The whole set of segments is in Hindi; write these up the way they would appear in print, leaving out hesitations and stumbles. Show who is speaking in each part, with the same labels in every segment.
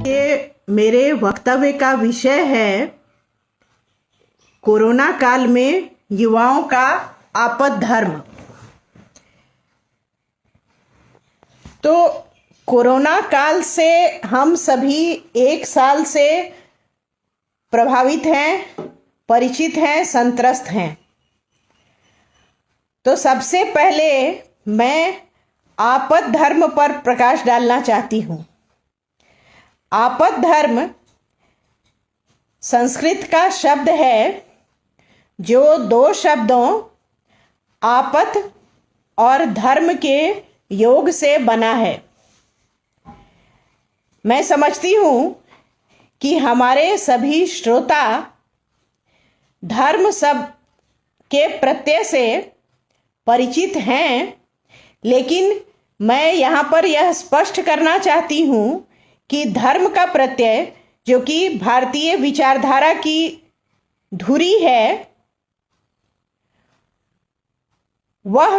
Speaker 1: ये मेरे वक्तव्य का विषय है कोरोना काल में युवाओं का आपद धर्म। तो कोरोना काल से हम सभी 1 साल से प्रभावित हैं, परिचित हैं, संत्रस्त हैं। तो सबसे पहले मैं आपद धर्म पर प्रकाश डालना चाहती हूँ। आपद धर्म संस्कृत का शब्द है जो 2 शब्दों आपत और धर्म के योग से बना है। मैं समझती हूँ कि हमारे सभी श्रोता धर्म शब्द के प्रत्यय से परिचित हैं, लेकिन मैं यहाँ पर यह स्पष्ट करना चाहती हूँ कि धर्म का प्रत्यय, जो कि भारतीय विचारधारा की धुरी है, वह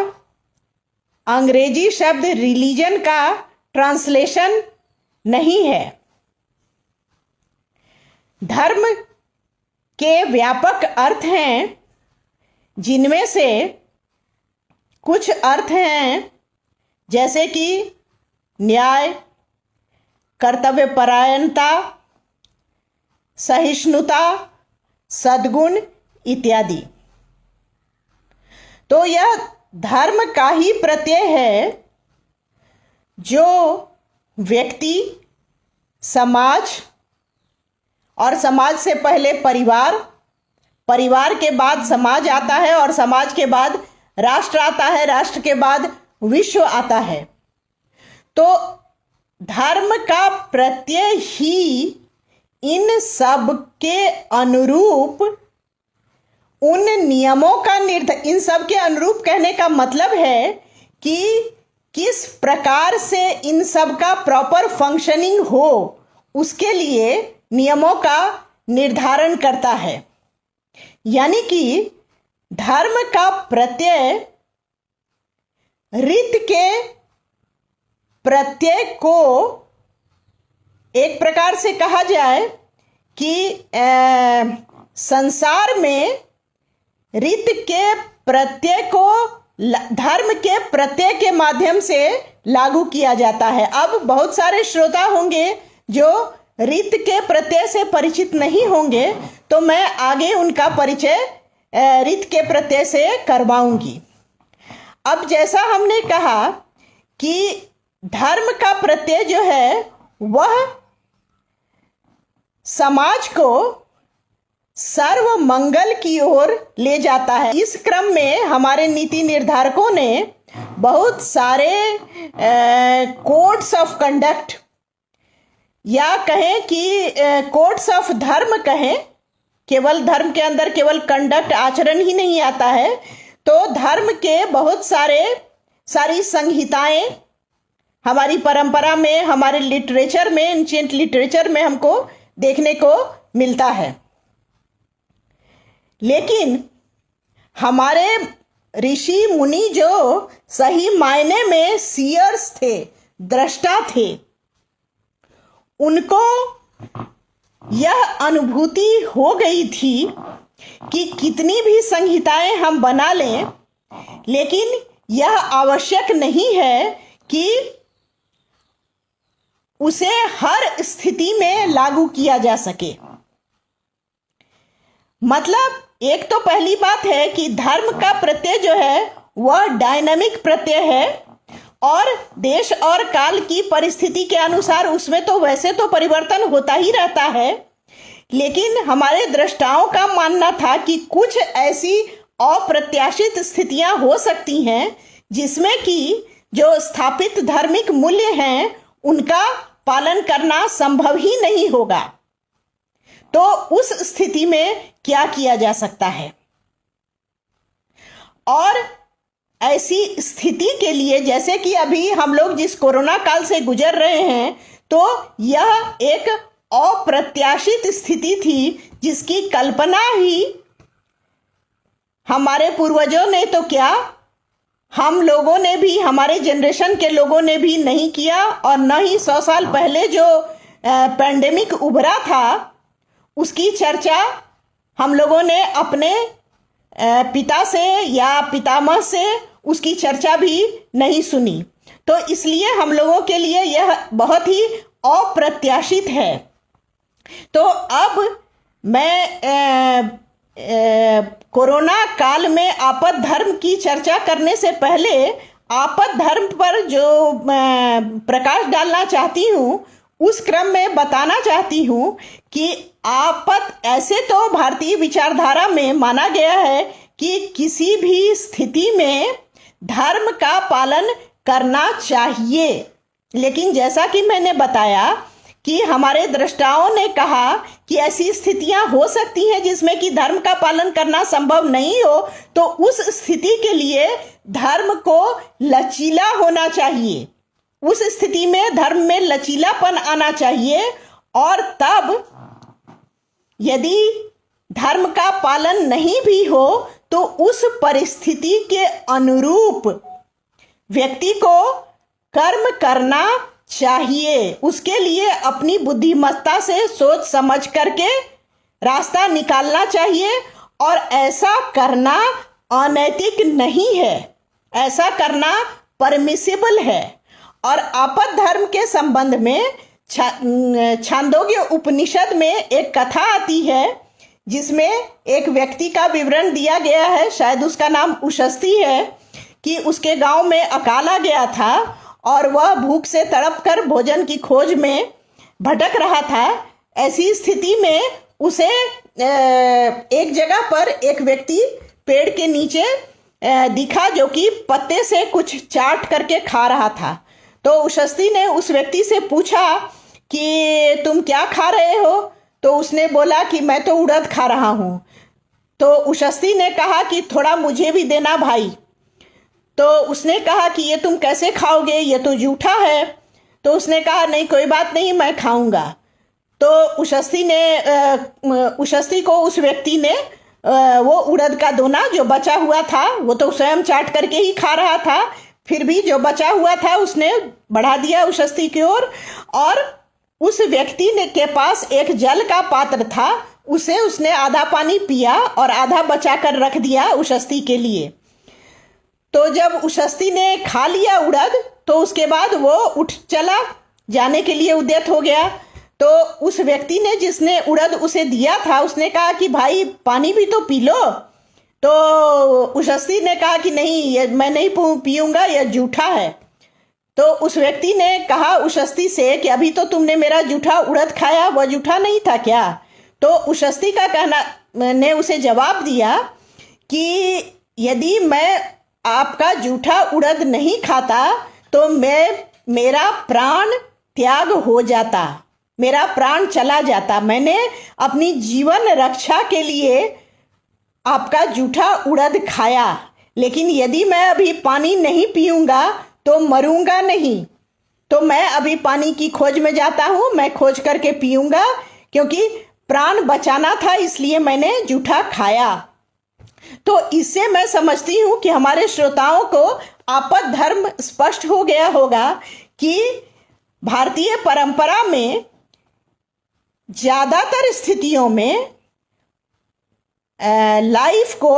Speaker 1: अंग्रेजी शब्द रिलीजन का ट्रांसलेशन नहीं है। धर्म के व्यापक अर्थ हैं, जिनमें से कुछ अर्थ हैं जैसे कि न्याय, कर्तव्यपरायणता, सहिष्णुता, सद्गुण इत्यादि। तो यह धर्म का ही प्रत्यय है जो व्यक्ति, समाज और समाज से पहले परिवार, परिवार के बाद समाज आता है और समाज के बाद राष्ट्र आता है, राष्ट्र के बाद विश्व आता है। तो धर्म का प्रत्यय ही इन सब के अनुरूप उन नियमों का इन सब के अनुरूप कहने का मतलब है कि किस प्रकार से इन सब का प्रॉपर फंक्शनिंग हो, उसके लिए नियमों का निर्धारण करता है। यानी कि धर्म का प्रत्यय रीत के प्रत्यय को एक प्रकार से कहा जाए कि संसार में रीत के प्रत्यय को धर्म के प्रत्यय के माध्यम से लागू किया जाता है। अब बहुत सारे श्रोता होंगे जो रीत के प्रत्यय से परिचित नहीं होंगे, तो मैं आगे उनका परिचय रीत के प्रत्यय से करवाऊंगी। अब जैसा हमने कहा कि धर्म का प्रत्यय जो है वह समाज को सर्व मंगल की ओर ले जाता है। इस क्रम में हमारे नीति निर्धारकों ने बहुत सारे कोड्स ऑफ कंडक्ट, या कहें कि कोड्स ऑफ धर्म कहें, केवल धर्म के अंदर केवल कंडक्ट, आचरण ही नहीं आता है, तो धर्म के बहुत सारी संहिताएं हमारी परंपरा में, हमारे लिटरेचर में, एंशिएंट लिटरेचर में हमको देखने को मिलता है। लेकिन हमारे ऋषि मुनि जो सही मायने में सीयर्स थे, दृष्टा थे, उनको यह अनुभूति हो गई थी कि कितनी भी संहिताएं हम बना लें, लेकिन यह आवश्यक नहीं है कि उसे हर स्थिति में लागू किया जा सके। मतलब एक तो पहली बात है कि धर्म का प्रत्यय जो है वह डायनामिक प्रत्यय है और देश और काल की परिस्थिति के अनुसार उसमें तो वैसे तो परिवर्तन होता ही रहता है, लेकिन हमारे दृष्टाओं का मानना था कि कुछ ऐसी अप्रत्याशित स्थितियां हो सकती हैं जिसमें कि जो स्थापित धार्मिक मूल्य हैं उनका पालन करना संभव ही नहीं होगा। तो उस स्थिति में क्या किया जा सकता है? और ऐसी स्थिति के लिए, जैसे कि अभी हम लोग जिस कोरोना काल से गुजर रहे हैं, तो यह एक अप्रत्याशित स्थिति थी जिसकी कल्पना ही हमारे पूर्वजों ने तो क्या, हम लोगों ने भी, हमारे जनरेशन के लोगों ने भी नहीं किया, और न ही 100 साल पहले जो पैंडेमिक उभरा था उसकी चर्चा हम लोगों ने अपने पिता से या पितामह से उसकी चर्चा भी नहीं सुनी। तो इसलिए हम लोगों के लिए यह बहुत ही अप्रत्याशित है। तो अब मैं कोरोना काल में आपद धर्म की चर्चा करने से पहले आपद धर्म पर जो प्रकाश डालना चाहती हूँ, उस क्रम में बताना चाहती हूँ कि आपद ऐसे तो भारतीय विचारधारा में माना गया है कि किसी भी स्थिति में धर्म का पालन करना चाहिए, लेकिन जैसा कि मैंने बताया कि हमारे दृष्टाओं ने कहा कि ऐसी स्थितियां हो सकती हैं जिसमें कि धर्म का पालन करना संभव नहीं हो, तो उस स्थिति के लिए धर्म को लचीला होना चाहिए, उस स्थिति में धर्म में लचीलापन आना चाहिए। और तब यदि धर्म का पालन नहीं भी हो तो उस परिस्थिति के अनुरूप व्यक्ति को कर्म करना चाहिए, उसके लिए अपनी बुद्धिमत्ता से सोच समझ करके रास्ता निकालना चाहिए। और ऐसा करना अनैतिक नहीं है, ऐसा करना परमिसिबल है। और आपद धर्म के संबंध में छांदोग्य उपनिषद में एक कथा आती है जिसमें एक व्यक्ति का विवरण दिया गया है, शायद उसका नाम उशस्ती है, कि उसके गांव में अकाल आ गया था और वह भूख से तड़प कर भोजन की खोज में भटक रहा था। ऐसी स्थिति में उसे एक जगह पर एक व्यक्ति पेड़ के नीचे दिखा जो कि पत्ते से कुछ चाट करके खा रहा था। तो उशस्ती ने उस व्यक्ति से पूछा कि तुम क्या खा रहे हो? तो उसने बोला कि मैं तो उड़द खा रहा हूँ। तो उशस्ती ने कहा कि थोड़ा मुझे भी देना भाई। तो उसने कहा कि ये तुम कैसे खाओगे, ये तो जूठा है। तो उसने कहा नहीं कोई बात नहीं, मैं खाऊंगा। तो उशस्ती को उस व्यक्ति ने वो उड़द का दोना जो बचा हुआ था, वो तो स्वयं चाट करके ही खा रहा था, फिर भी जो बचा हुआ था उसने बढ़ा दिया उशस्ती की ओर। और उस व्यक्ति ने के पास एक जल का पात्र था, उसे उसने आधा पानी पिया और आधा बचा कर रख दिया उशस्ती के लिए। तो जब उशस्ती ने खा लिया उड़द, तो उसके बाद वो उठ चला जाने के लिए उद्यत हो गया। तो उस व्यक्ति ने जिसने उड़द उसे दिया था उसने कहा कि भाई पानी भी तो पी लो। तो उशस्ती ने कहा कि नहीं, ये मैं नहीं पीऊंगा, यह जूठा है। तो उस व्यक्ति ने कहा उशस्ती से कि अभी तो तुमने मेरा जूठा उड़द खाया, वह जूठा नहीं था क्या? तो उशस्ती का कहना ने उसे जवाब दिया कि यदि मैं आपका जूठा उड़द नहीं खाता तो मेरा प्राण त्याग हो जाता, मेरा प्राण चला जाता। मैंने अपनी जीवन रक्षा के लिए आपका जूठा उड़द खाया, लेकिन यदि मैं अभी पानी नहीं पीऊंगा तो मरूंगा नहीं। तो मैं अभी पानी की खोज में जाता हूं, मैं खोज करके पीऊंगा, क्योंकि प्राण बचाना था, इसलिए मैंने जूठा खाया। तो इससे मैं समझती हूं कि हमारे श्रोताओं को आपद धर्म स्पष्ट हो गया होगा कि भारतीय परंपरा में ज्यादातर स्थितियों में लाइफ को,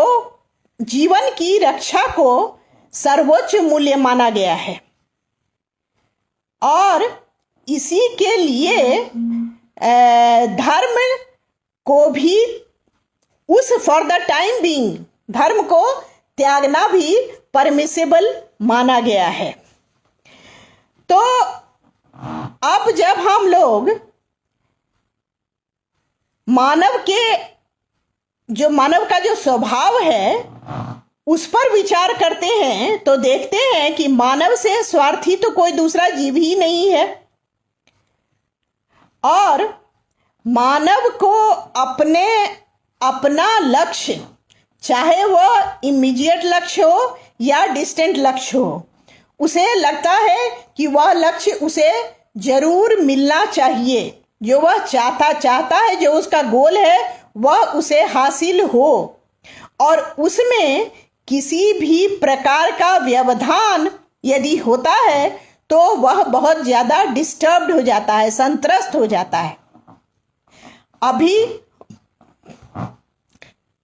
Speaker 1: जीवन की रक्षा को सर्वोच्च मूल्य माना गया है। और इसी के लिए धर्म को भी फॉर द टाइम बीइंग धर्म को त्यागना भी परमिसिबल माना गया है। तो अब जब हम लोग मानव का जो स्वभाव है उस पर विचार करते हैं तो देखते हैं कि मानव से स्वार्थी तो कोई दूसरा जीव ही नहीं है। और मानव को अपना लक्ष्य, चाहे वह इमीडिएट लक्ष्य हो या डिस्टेंट लक्ष्य हो, उसे लगता है कि वह लक्ष्य उसे जरूर मिलना चाहिए। जो वह चाहता है, जो उसका गोल है, वह उसे हासिल हो। और उसमें किसी भी प्रकार का व्यवधान यदि होता है तो वह बहुत ज़्यादा डिस्टर्ब्ड हो जाता है, संत्रस्त हो जाता है। अभी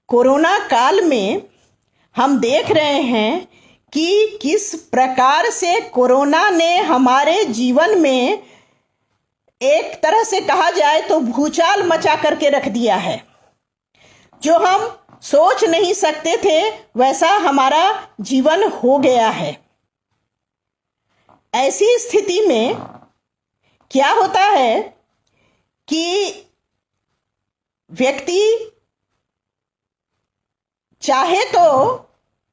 Speaker 1: कोरोना काल में हम देख रहे हैं कि किस प्रकार से कोरोना ने हमारे जीवन में एक तरह से कहा जाए तो भूचाल मचा करके रख दिया है। जो हम सोच नहीं सकते थे वैसा हमारा जीवन हो गया है। ऐसी स्थिति में क्या होता है कि व्यक्ति चाहे तो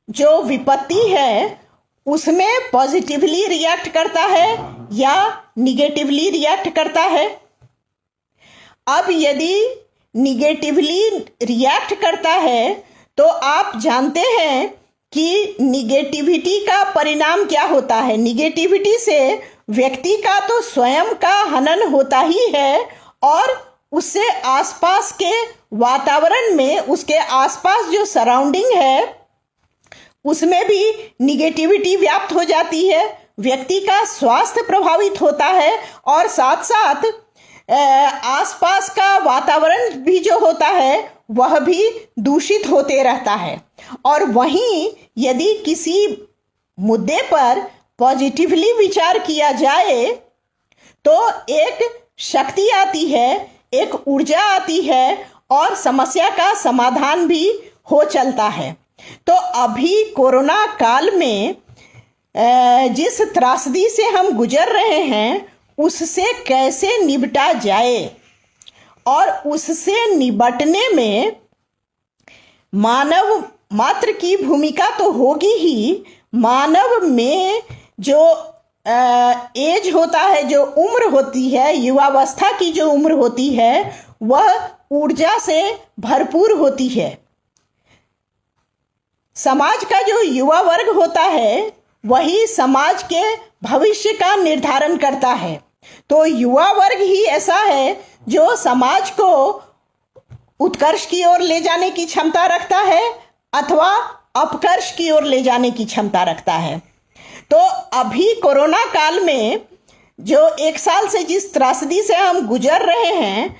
Speaker 1: जो विपत्ति है उसमें पॉजिटिवली रिएक्ट करता है या निगेटिवली रिएक्ट करता है। अब यदि निगेटिवली रिएक्ट करता है तो आप जानते हैं कि निगेटिविटी का परिणाम क्या होता है। निगेटिविटी से व्यक्ति का तो स्वयं का हनन होता ही है और उससे आसपास के वातावरण में, उसके आसपास जो सराउंडिंग है उसमें भी निगेटिविटी व्याप्त हो जाती है। व्यक्ति का स्वास्थ्य प्रभावित होता है और साथ साथ आसपास का वातावरण भी जो होता है वह भी दूषित होते रहता है। और वहीं यदि किसी मुद्दे पर पॉजिटिवली विचार किया जाए तो एक शक्ति आती है, एक ऊर्जा आती है और समस्या का समाधान भी हो चलता है। तो अभी कोरोना काल में जिस त्रासदी से हम गुजर रहे हैं उससे कैसे निपटा जाए और उससे निपटने में मानव मात्र की भूमिका तो होगी ही। मानव में जो एज होता है, जो उम्र होती है, युवावस्था की जो उम्र होती है वह ऊर्जा से भरपूर होती है। समाज का जो युवा वर्ग होता है वही समाज के भविष्य का निर्धारण करता है। तो युवा वर्ग ही ऐसा है जो समाज को उत्कर्ष की ओर ले जाने की क्षमता रखता है अथवा अपकर्ष की ओर ले जाने की क्षमता रखता है। तो अभी कोरोना काल में जो एक साल से जिस त्रासदी से हम गुजर रहे हैं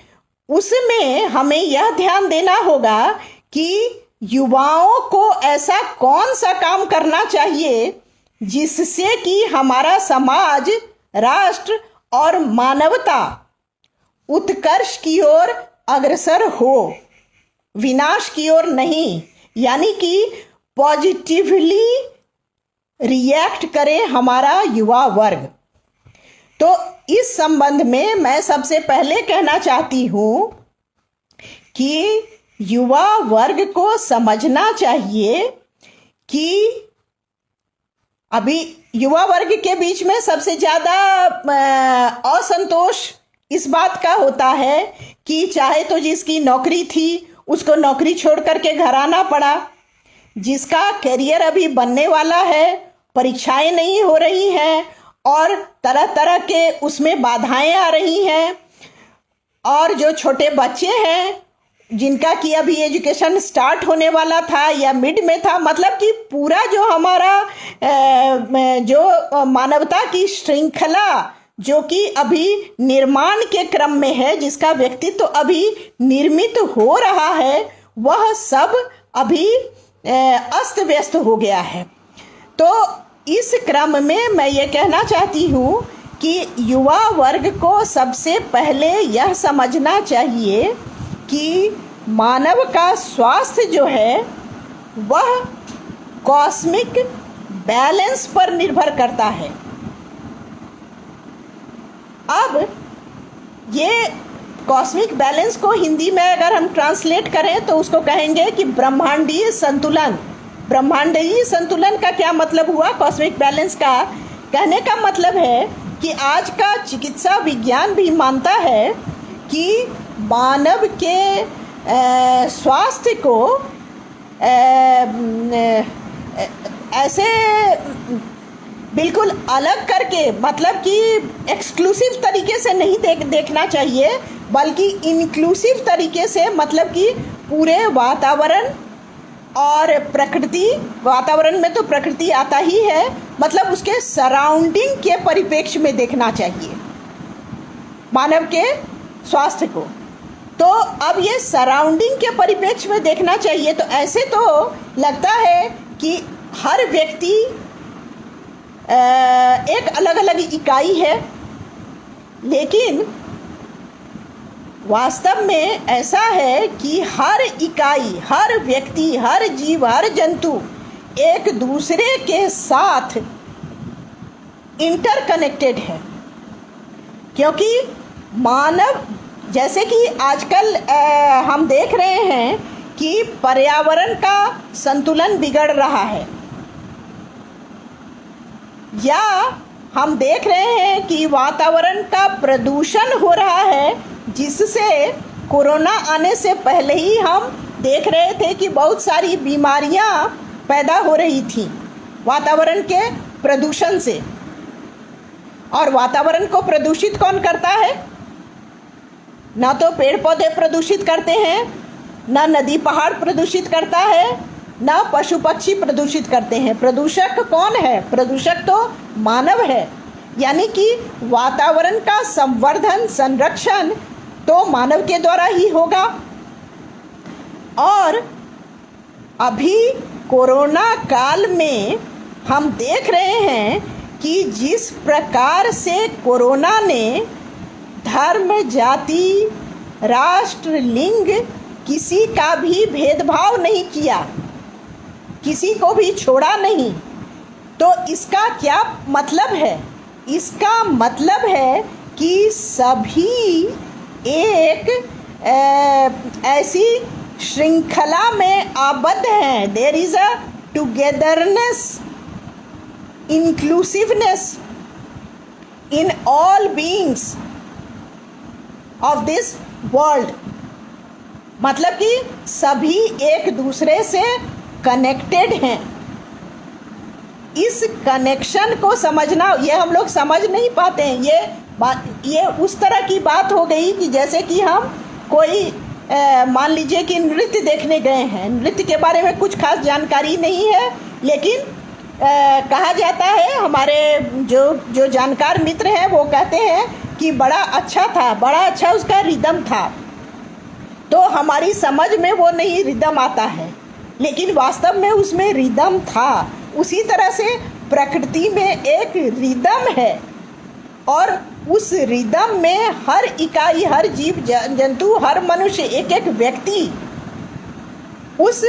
Speaker 1: उसमें हमें यह ध्यान देना होगा कि युवाओं को ऐसा कौन सा काम करना चाहिए जिससे कि हमारा समाज, राष्ट्र और मानवता उत्कर्ष की ओर अग्रसर हो, विनाश की ओर नहीं। यानी कि पॉजिटिवली रिएक्ट करे हमारा युवा वर्ग। तो इस संबंध में मैं सबसे पहले कहना चाहती हूँ कि युवा वर्ग को समझना चाहिए कि अभी युवा वर्ग के बीच में सबसे ज़्यादा असंतोष इस बात का होता है कि चाहे तो जिसकी नौकरी थी उसको नौकरी छोड़ करके घर आना पड़ा, जिसका करियर अभी बनने वाला है, परीक्षाएं नहीं हो रही हैं और तरह तरह के उसमें बाधाएं आ रही हैं, और जो छोटे बच्चे हैं जिनका कि अभी एजुकेशन स्टार्ट होने वाला था या मिड में था, मतलब कि पूरा जो हमारा जो मानवता की श्रृंखला जो कि अभी निर्माण के क्रम में है, जिसका व्यक्तित्व तो अभी निर्मित हो रहा है, वह सब अभी अस्त व्यस्त हो गया है। तो इस क्रम में मैं ये कहना चाहती हूँ कि युवा वर्ग को सबसे पहले यह समझना चाहिए कि मानव का स्वास्थ्य जो है वह कॉस्मिक बैलेंस पर निर्भर करता है। अब ये कॉस्मिक बैलेंस को हिंदी में अगर हम ट्रांसलेट करें तो उसको कहेंगे कि ब्रह्मांडीय संतुलन। ब्रह्मांडीय संतुलन का क्या मतलब हुआ? कॉस्मिक बैलेंस का कहने का मतलब है कि आज का चिकित्सा विज्ञान भी मानता है कि मानव के स्वास्थ्य को ऐसे बिल्कुल अलग करके, मतलब कि एक्सक्लूसिव तरीके से नहीं देखना चाहिए, बल्कि इंक्लूसिव तरीके से, मतलब कि पूरे वातावरण और प्रकृति, वातावरण में तो प्रकृति आता ही है, मतलब उसके सराउंडिंग के परिप्रेक्ष्य में देखना चाहिए मानव के स्वास्थ्य को। तो अब ये सराउंडिंग के परिप्रेक्ष्य में देखना चाहिए। तो ऐसे तो लगता है कि हर व्यक्ति एक अलग अलग इकाई है, लेकिन वास्तव में ऐसा है कि हर इकाई, हर व्यक्ति, हर जीव, हर जंतु एक दूसरे के साथ इंटरकनेक्टेड है। क्योंकि मानव, जैसे कि आजकल हम देख रहे हैं कि पर्यावरण का संतुलन बिगड़ रहा है, या हम देख रहे हैं कि वातावरण का प्रदूषण हो रहा है, जिससे कोरोना आने से पहले ही हम देख रहे थे कि बहुत सारी बीमारियां पैदा हो रही थी वातावरण के प्रदूषण से। और वातावरण को प्रदूषित कौन करता है? ना तो पेड़ पौधे प्रदूषित करते हैं, ना नदी पहाड़ प्रदूषित करता है, ना पशु पक्षी प्रदूषित करते हैं। प्रदूषक कौन है? प्रदूषक तो मानव है। यानी कि वातावरण का संवर्धन, संरक्षण तो मानव के द्वारा ही होगा। और अभी कोरोना काल में हम देख रहे हैं कि जिस प्रकार से कोरोना ने धर्म, जाति, राष्ट्र, लिंग, किसी का भी भेदभाव नहीं किया, किसी को भी छोड़ा नहीं। तो इसका क्या मतलब है? इसका मतलब है कि सभी एक ऐसी श्रृंखला में आबद्ध हैं। There is a togetherness, inclusiveness in all beings of this world. मतलब कि सभी एक दूसरे से कनेक्टेड हैं। इस कनेक्शन को समझना, ये हम लोग समझ नहीं पाते हैं। ये उस तरह की बात हो गई कि जैसे कि हम कोई मान लीजिए कि नृत्य देखने गए हैं, नृत्य के बारे में कुछ खास जानकारी नहीं है, लेकिन कहा जाता है, हमारे जो जानकार मित्र हैं वो कहते हैं कि बड़ा अच्छा था, बड़ा अच्छा उसका रिदम था। तो हमारी समझ में वो नहीं रिदम आता है, लेकिन वास्तव में उसमें रिदम था। उसी तरह से प्रकृति में एक रिदम है, और उस रिदम में हर इकाई, हर जीव जंतु, हर मनुष्य, एक एक व्यक्ति उस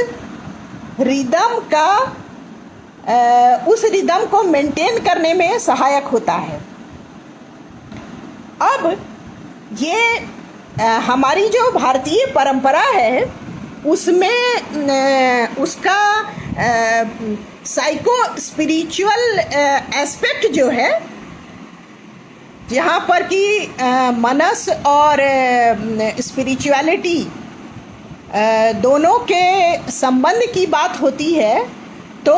Speaker 1: रिदम को मेंटेन करने में सहायक होता है। अब ये हमारी जो भारतीय परंपरा है उसमें उसका साइको स्पिरिचुअल एस्पेक्ट जो है, जहाँ पर कि मनस और स्पिरिचुअलिटी दोनों के संबंध की बात होती है, तो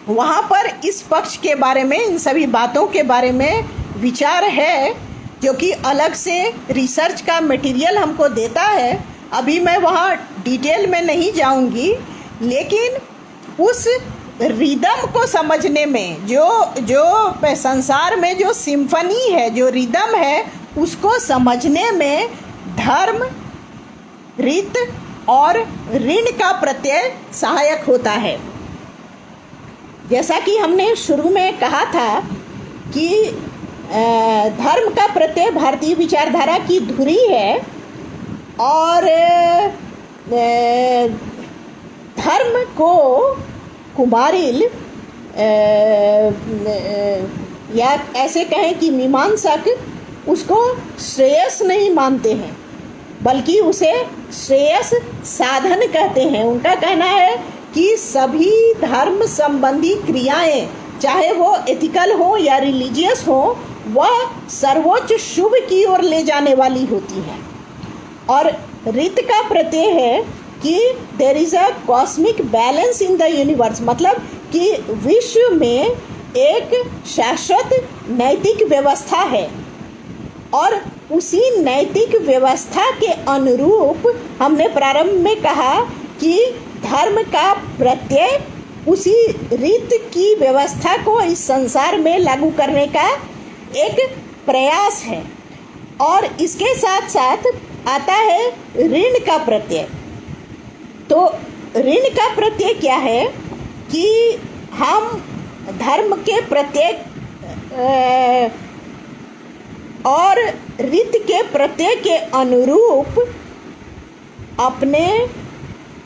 Speaker 1: वहाँ पर इस पक्ष के बारे में, इन सभी बातों के बारे में विचार है, जो कि अलग से रिसर्च का मटेरियल हमको देता है। अभी मैं वहाँ डिटेल में नहीं जाऊँगी, लेकिन उस रिदम को समझने में, जो संसार में जो सिम्फनी है, जो रिदम है, उसको समझने में धर्म, रीत और ऋण का प्रत्यय सहायक होता है। जैसा कि हमने शुरू में कहा था कि धर्म का प्रत्यय भारतीय विचारधारा की धुरी है, और धर्म को कुमारिल या ऐसे कहें कि मीमांसक उसको श्रेयस नहीं मानते हैं, बल्कि उसे श्रेयस साधन कहते हैं। उनका कहना है कि सभी धर्म संबंधी क्रियाएं, चाहे वो एथिकल हो या रिलीजियस हो, वह सर्वोच्च शुभ की ओर ले जाने वाली होती है। और रीत का प्रत्यय है कि there is a cosmic balance in the universe, मतलब कि विश्व में एक शाश्वत नैतिक व्यवस्था है, और उसी नैतिक व्यवस्था के अनुरूप हमने प्रारंभ में कहा कि धर्म का प्रत्यय उसी रीत की व्यवस्था को इस संसार में लागू करने का एक प्रयास है। और इसके साथ साथ आता है ऋण का प्रत्यय। तो ऋण का प्रत्यय क्या है कि हम धर्म के प्रत्यय और रीत के प्रत्यय के अनुरूप अपने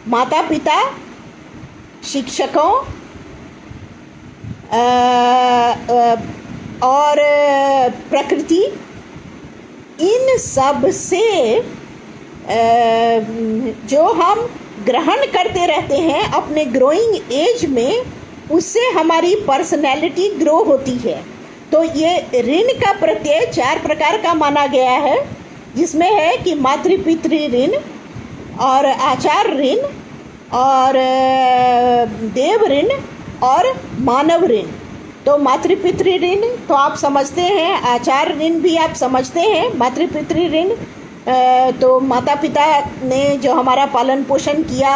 Speaker 1: माता पिता, शिक्षकों और प्रकृति, इन सब से जो हम ग्रहण करते रहते हैं अपने ग्रोइंग एज में, उससे हमारी पर्सनैलिटी ग्रो होती है। तो ये ऋण का प्रत्यय 4 प्रकार का माना गया है, जिसमें है कि मातृ पितृ ऋण और आचार ऋण और देव ऋण और मानव ऋण। तो मातृ पितृ ऋण तो आप समझते हैं, आचार ऋण भी आप समझते हैं। मातृ पितृ ऋण तो माता पिता ने जो हमारा पालन पोषण किया,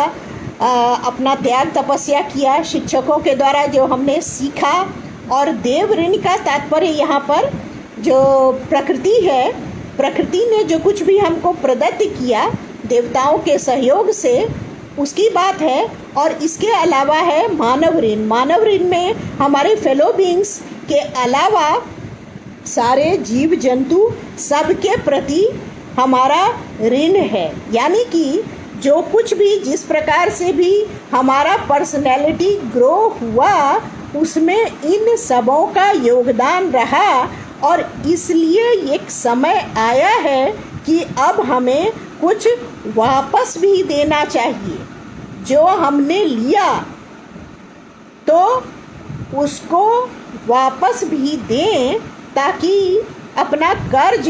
Speaker 1: अपना त्याग तपस्या किया, शिक्षकों के द्वारा जो हमने सीखा। और देव ऋण का तात्पर्य यहाँ पर जो प्रकृति है, प्रकृति ने जो कुछ भी हमको प्रदत्त किया देवताओं के सहयोग से, उसकी बात है। और इसके अलावा है मानव ऋण। मानव ऋण में हमारे फेलो बीइंग्स के अलावा सारे जीव जंतु सबके प्रति हमारा ऋण है। यानी कि जो कुछ भी, जिस प्रकार से भी हमारा पर्सनैलिटी ग्रो हुआ, उसमें इन सबों का योगदान रहा। और इसलिए एक समय आया है कि अब हमें कुछ वापस भी देना चाहिए। जो हमने लिया तो उसको वापस भी दें, ताकि अपना कर्ज,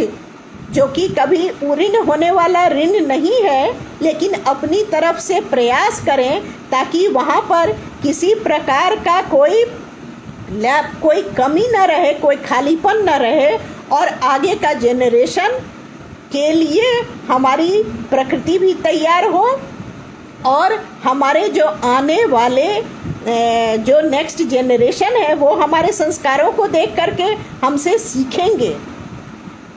Speaker 1: जो कि कभी ऋण होने वाला ऋण नहीं है, लेकिन अपनी तरफ से प्रयास करें ताकि वहाँ पर किसी प्रकार का कोई कमी न रहे, कोई खालीपन न रहे। और आगे का जनरेशन के लिए हमारी प्रकृति भी तैयार हो, और हमारे जो आने वाले जो नेक्स्ट जनरेशन है वो हमारे संस्कारों को देख करके हमसे सीखेंगे।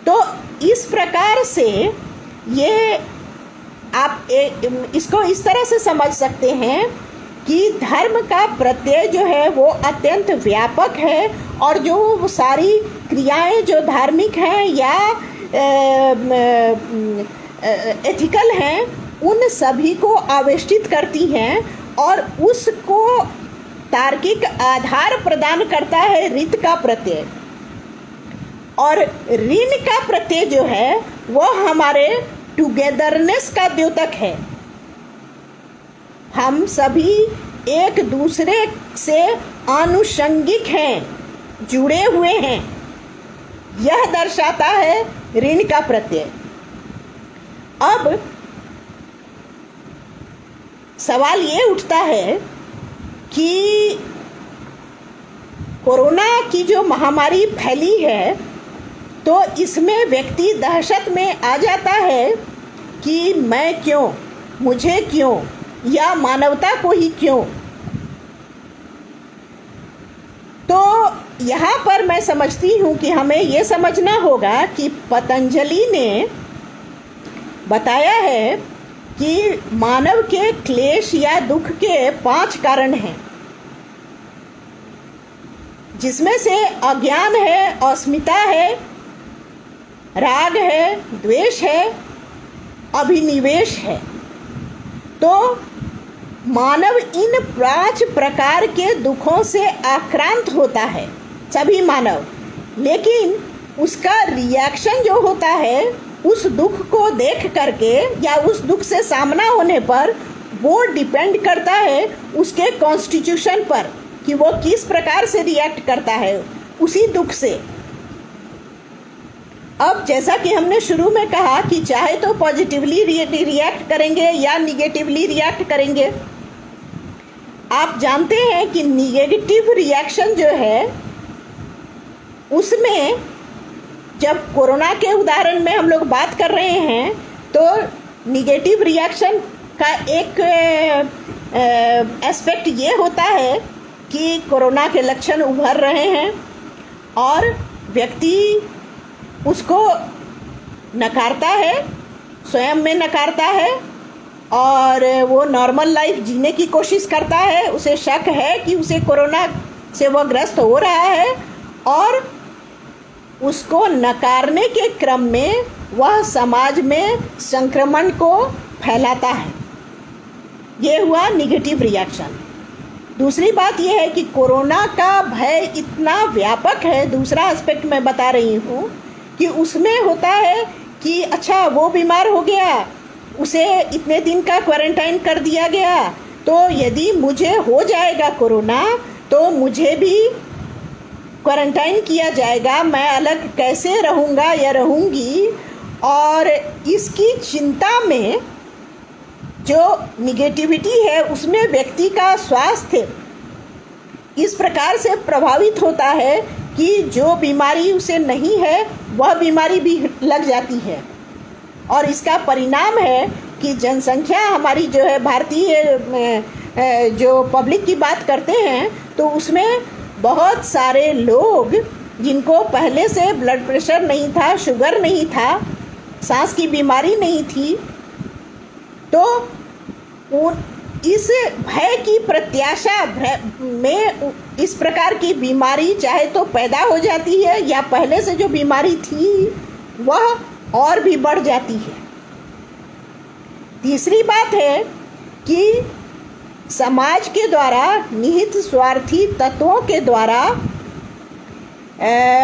Speaker 1: तो इस प्रकार से ये आप इसको इस तरह से समझ सकते हैं कि धर्म का प्रत्यय जो है वो अत्यंत व्यापक है, और जो सारी क्रियाएं जो धार्मिक हैं या एथिकल हैं, उन सभी को आवेष्टित करती हैं और उसको तार्किक आधार प्रदान करता है ऋत का प्रत्यय। और ऋण का प्रत्यय जो है वह हमारे टुगेदरनेस का द्योतक है। हम सभी एक दूसरे से आनुषंगिक हैं, जुड़े हुए हैं, यह दर्शाता है ऋण का प्रत्यय। अब सवाल ये उठता है कि कोरोना की जो महामारी फैली है, तो इसमें व्यक्ति दहशत में आ जाता है कि मैं क्यों, मुझे क्यों, या मानवता को ही क्यों। तो यहाँ पर मैं समझती हूँ कि हमें ये समझना होगा कि पतंजलि ने बताया है कि मानव के क्लेश या दुख के 5 कारण हैं, जिसमें से अज्ञान है, अस्मिता है, राग है, द्वेष है, अभिनिवेश है। तो मानव इन 5 प्रकार के दुखों से आक्रांत होता है, सभी मानव। लेकिन उसका रिएक्शन जो होता है उस दुख को देख करके या उस दुख से सामना होने पर, वो डिपेंड करता है उसके कॉन्स्टिट्यूशन पर कि वो किस प्रकार से रिएक्ट करता है उसी दुख से। अब जैसा कि हमने शुरू में कहा कि चाहे तो पॉजिटिवली रिएक्ट करेंगे या निगेटिवली रिएक्ट करेंगे। आप जानते हैं कि निगेटिव रिएक्शन जो है, उसमें जब कोरोना के उदाहरण में हम लोग बात कर रहे हैं, तो निगेटिव रिएक्शन का एक एस्पेक्ट ये होता है कि कोरोना के लक्षण उभर रहे हैं और व्यक्ति उसको नकारता है, स्वयं में नकारता है और वो नॉर्मल लाइफ जीने की कोशिश करता है। उसे शक है कि उसे कोरोना से वो ग्रस्त हो रहा है और उसको नकारने के क्रम में वह समाज में संक्रमण को फैलाता है। ये हुआ निगेटिव रिएक्शन। दूसरी बात यह है कि कोरोना का भय इतना व्यापक है, दूसरा एस्पेक्ट मैं बता रही हूँ कि उसमें होता है कि अच्छा वो बीमार हो गया, उसे इतने दिन का क्वारंटाइन कर दिया गया, तो यदि मुझे हो जाएगा कोरोना तो मुझे भी क्वारंटाइन किया जाएगा, मैं अलग कैसे रहूँगा या रहूँगी। और इसकी चिंता में जो निगेटिविटी है उसमें व्यक्ति का स्वास्थ्य इस प्रकार से प्रभावित होता है कि जो बीमारी उसे नहीं है वह बीमारी भी लग जाती है। और इसका परिणाम है कि जनसंख्या हमारी जो है भारतीय जो पब्लिक की बात करते हैं तो उसमें बहुत सारे लोग जिनको पहले से ब्लड प्रेशर नहीं था, शुगर नहीं था, सांस की बीमारी नहीं थी, तो इस भय की प्रत्याशा में इस प्रकार की बीमारी चाहे तो पैदा हो जाती है या पहले से जो बीमारी थी वह और भी बढ़ जाती है। तीसरी बात है कि समाज के द्वारा निहित स्वार्थी तत्वों के द्वारा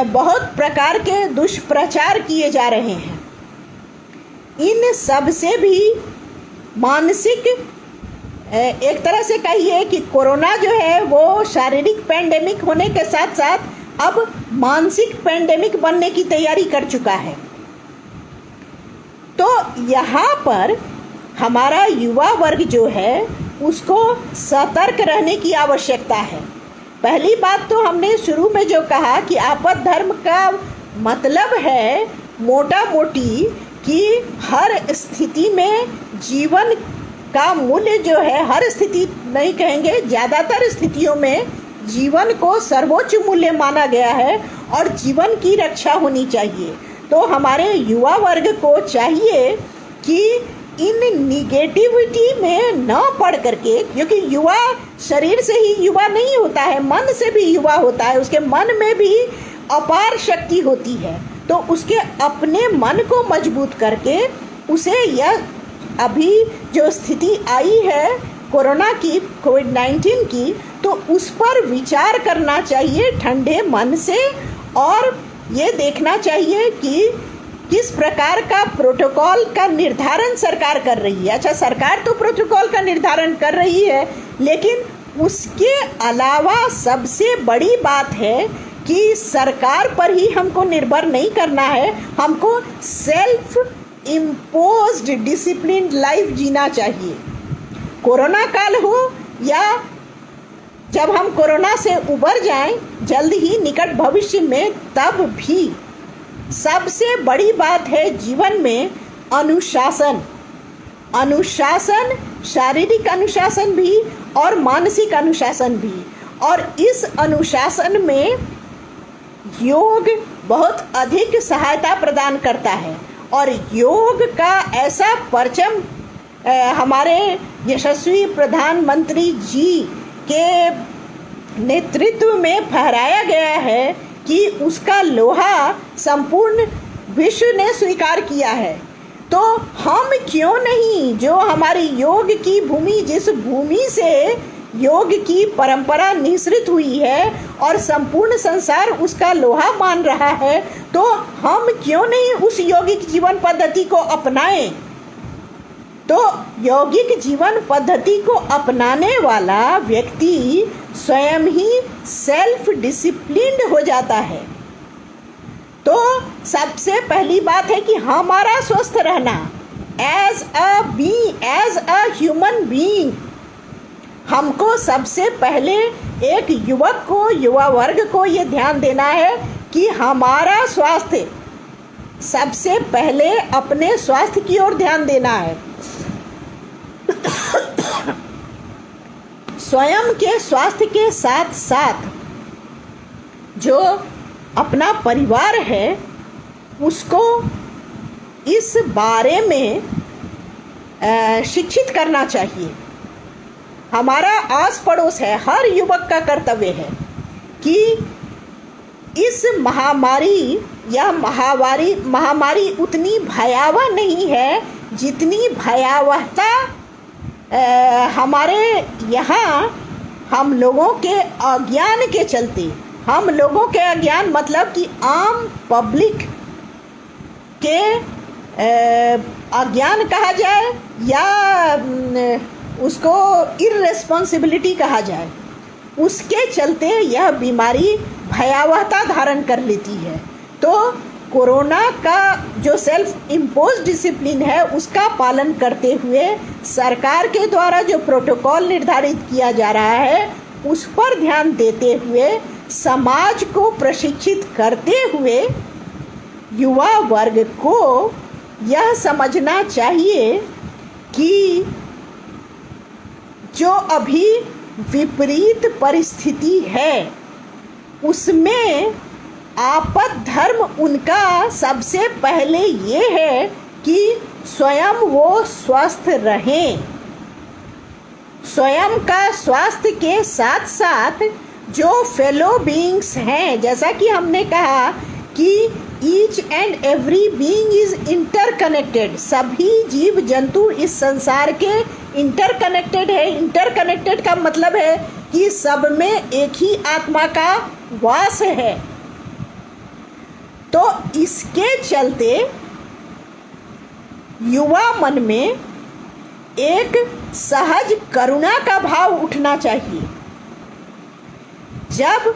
Speaker 1: बहुत प्रकार के दुष्प्रचार किए जा रहे हैं। इन सब से भी मानसिक, एक तरह से कहिए कि कोरोना जो है वो शारीरिक पैंडेमिक होने के साथ साथ अब मानसिक पैंडेमिक बनने की तैयारी कर चुका है। तो यहाँ पर हमारा युवा वर्ग जो है उसको सतर्क रहने की आवश्यकता है। पहली बात तो हमने शुरू में जो कहा कि आपद धर्म का मतलब है मोटा मोटी कि हर स्थिति में जीवन का मूल्य जो है, हर स्थिति नहीं कहेंगे, ज़्यादातर स्थितियों में जीवन को सर्वोच्च मूल्य माना गया है और जीवन की रक्षा होनी चाहिए। तो हमारे युवा वर्ग को चाहिए कि इन निगेटिविटी में न पड़ करके, क्योंकि युवा शरीर से ही युवा नहीं होता है, मन से भी युवा होता है, उसके मन में भी अपार शक्ति होती है। तो उसके अपने मन को मजबूत करके उसे यह अभी जो स्थिति आई है कोरोना की, कोविड-19 की, तो उस पर विचार करना चाहिए ठंडे मन से और ये देखना चाहिए कि किस प्रकार का प्रोटोकॉल का निर्धारण सरकार कर रही है। अच्छा, सरकार तो प्रोटोकॉल का निर्धारण कर रही है, लेकिन उसके अलावा सबसे बड़ी बात है कि सरकार पर ही हमको निर्भर नहीं करना है, हमको सेल्फ इम्पोज्ड डिसिप्लिन्ड लाइफ जीना चाहिए। कोरोना काल हो या जब हम कोरोना से उबर जाएं जल्द ही निकट भविष्य में, तब भी सबसे बड़ी बात है जीवन में अनुशासन। अनुशासन, शारीरिक अनुशासन भी और मानसिक अनुशासन भी। और इस अनुशासन में योग बहुत अधिक सहायता प्रदान करता है। और योग का ऐसा परचम हमारे यशस्वी प्रधानमंत्री जी के नेतृत्व में फहराया गया है कि उसका लोहा संपूर्ण विश्व ने स्वीकार किया है। तो हम क्यों नहीं, जो हमारी योग की भूमि, जिस भूमि से योग की परंपरा निःसृत हुई है और संपूर्ण संसार उसका लोहा मान रहा है, तो हम क्यों नहीं उस यौगिक जीवन पद्धति को अपनाएं। तो यौगिक जीवन पद्धति को अपनाने वाला व्यक्ति स्वयं ही सेल्फ डिसिप्लिन्ड हो जाता है। तो सबसे पहली बात है कि हमारा स्वस्थ रहना एज अ ह्यूमन बीइंग, हमको सबसे पहले एक युवक को, युवा वर्ग को ये ध्यान देना है कि हमारा स्वास्थ्य, सबसे पहले अपने स्वास्थ्य की ओर ध्यान देना है। स्वयं के स्वास्थ्य के साथ साथ जो अपना परिवार है उसको इस बारे में शिक्षित करना चाहिए। हमारा आस पड़ोस है, हर युवक का कर्तव्य है कि इस महामारी या महामारी उतनी भयावह नहीं है जितनी भयावहता हमारे यहाँ हम लोगों के अज्ञान के चलते, हम लोगों के अज्ञान मतलब कि आम पब्लिक के अज्ञान कहा जाए या उसको इर्रेस्पॉन्सिबिलिटी कहा जाए, उसके चलते यह बीमारी भयावहता धारण कर लेती है। तो कोरोना का जो सेल्फ इम्पोज डिसिप्लिन है उसका पालन करते हुए सरकार के द्वारा जो प्रोटोकॉल निर्धारित किया जा रहा है उस पर ध्यान देते हुए समाज को प्रशिक्षित करते हुए युवा वर्ग को यह समझना चाहिए कि जो अभी विपरीत परिस्थिति है उसमें आपद धर्म उनका सबसे पहले ये है कि स्वयं वो स्वस्थ रहें। स्वयं का स्वास्थ्य के साथ साथ जो फेलो बीइंग्स हैं, जैसा कि हमने कहा कि each and every being is interconnected, सभी जीव जंतु इस संसार के इंटरकनेक्टेड है। इंटरकनेक्टेड का मतलब है कि सब में एक ही आत्मा का वास है। तो इसके चलते युवा मन में एक सहज करुणा का भाव उठना चाहिए। जब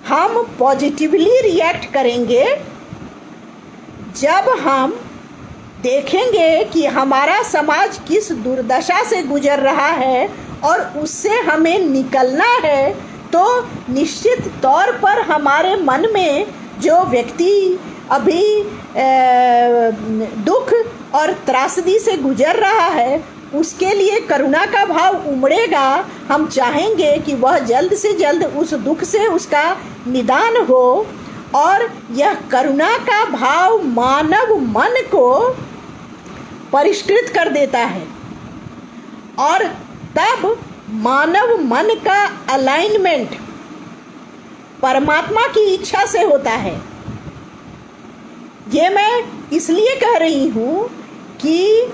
Speaker 1: हम पॉजिटिवली रिएक्ट करेंगे, जब हम देखेंगे कि हमारा समाज किस दुर्दशा से गुजर रहा है और उससे हमें निकलना है, तो निश्चित तौर पर हमारे मन में जो व्यक्ति अभी दुख और त्रासदी से गुजर रहा है उसके लिए करुणा का भाव उमड़ेगा। हम चाहेंगे कि वह जल्द से जल्द उस दुख से उसका निदान हो और यह करुणा का भाव मानव मन को परिष्कृत कर देता है और तब मानव मन का अलाइनमेंट परमात्मा की इच्छा से होता है। ये मैं इसलिए कह रही हूँ कि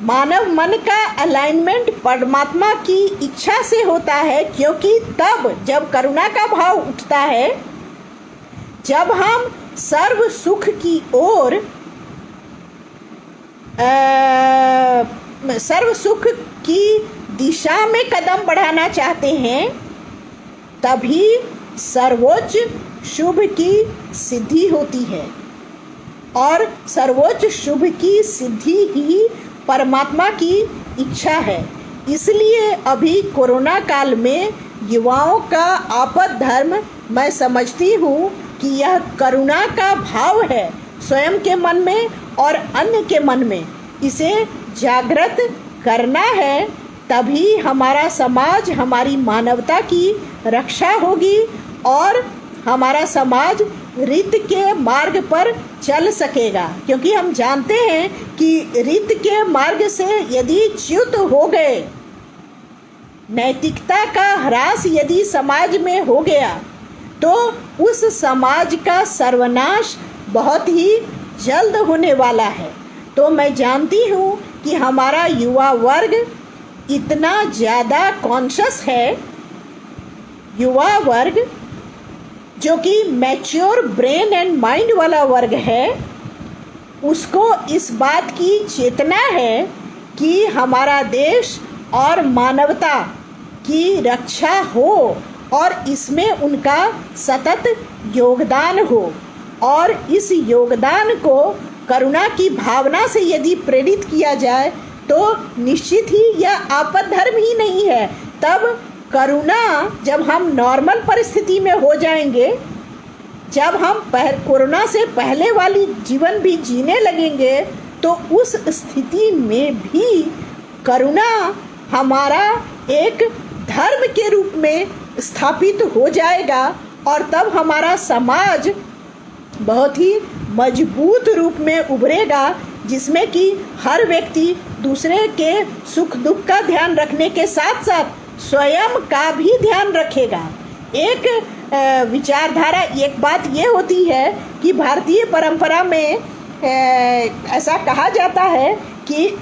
Speaker 1: मानव मन का अलाइनमेंट परमात्मा की इच्छा से होता है, क्योंकि तब जब करुणा का भाव उठता है, जब हम सर्व सुख की ओर सर्व सुख की दिशा में कदम बढ़ाना चाहते हैं, तभी सर्वोच्च शुभ की सिद्धि होती है और सर्वोच्च शुभ की सिद्धि ही परमात्मा की इच्छा है। इसलिए अभी कोरोना काल में युवाओं का आपद धर्म मैं समझती हूँ कि यह करुणा का भाव है स्वयं के मन में और अन्य के मन में। इसे जागृत करना है, तभी हमारा समाज, हमारी मानवता की रक्षा होगी और हमारा समाज रित के मार्ग पर चल सकेगा। क्योंकि हम जानते हैं कि रित के मार्ग से यदि च्युत हो गए, नैतिकता का ह्रास यदि समाज में हो गया, तो उस समाज का सर्वनाश बहुत ही जल्द होने वाला है। तो मैं जानती हूँ कि हमारा युवा वर्ग इतना ज़्यादा कॉन्शियस है, युवा वर्ग जो कि मैच्योर ब्रेन एंड माइंड वाला वर्ग है, उसको इस बात की चेतना है कि हमारा देश और मानवता की रक्षा हो और इसमें उनका सतत योगदान हो। और इस योगदान को करुणा की भावना से यदि प्रेरित किया जाए तो निश्चित ही यह आपद धर्म ही नहीं है। तब करुणा, जब हम नॉर्मल परिस्थिति में हो जाएंगे, जब हम कोरोना से पहले वाली जीवन भी जीने लगेंगे, तो उस स्थिति में भी करुणा हमारा एक धर्म के रूप में स्थापित हो जाएगा और तब हमारा समाज बहुत ही मजबूत रूप में उभरेगा, जिसमें कि हर व्यक्ति दूसरे के सुख दुख का ध्यान रखने के साथ साथ स्वयं का भी ध्यान रखेगा। एक विचारधारा, एक बात ये होती है कि भारतीय परंपरा में ऐसा कहा जाता है कि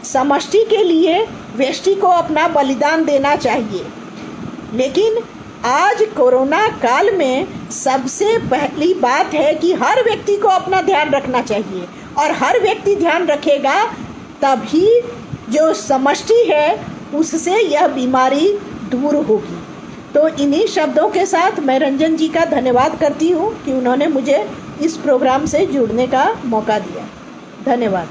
Speaker 1: समष्टि के लिए व्यष्टि को अपना बलिदान देना चाहिए, लेकिन आज कोरोना काल में सबसे पहली बात है कि हर व्यक्ति को अपना ध्यान रखना चाहिए, और हर व्यक्ति ध्यान रखेगा तभी जो समष्टि है उससे यह बीमारी दूर होगी। तो इन्हीं शब्दों के साथ मैं रंजन जी का धन्यवाद करती हूँ कि उन्होंने मुझे इस प्रोग्राम से जुड़ने का मौका दिया। धन्यवाद।